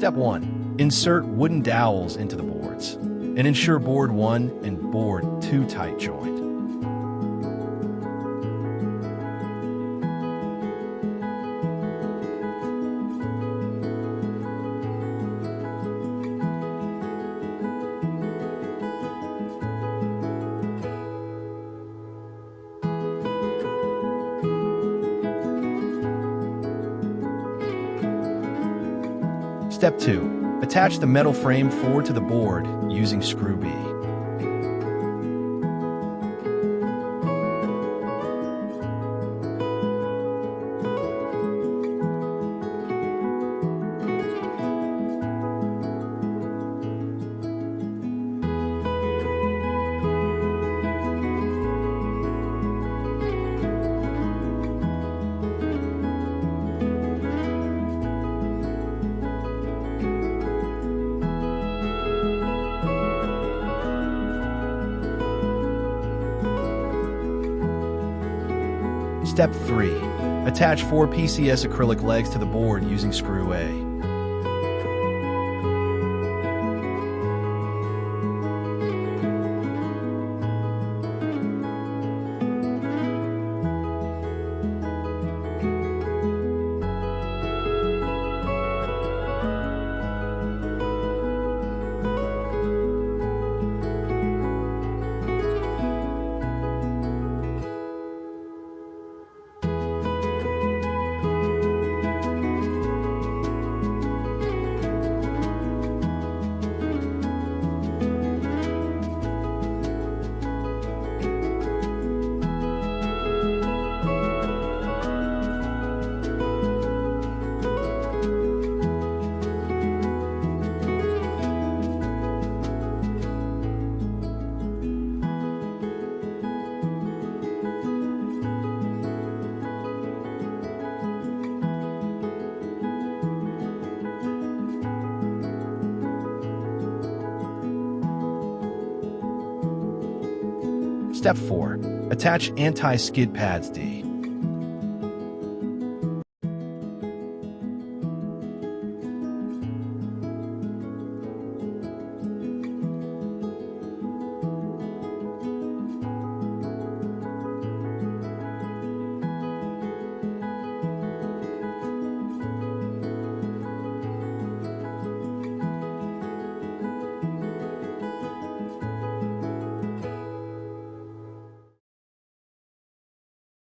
Step 1. Insert wooden dowels into the boards, and ensure board 1 and board 2 tight joint. Step 2. Attach the metal frame forward to the board using screw B. Step 3. Attach 4 PCS acrylic legs to the board using screw A. Step 4. Attach anti-skid pads D.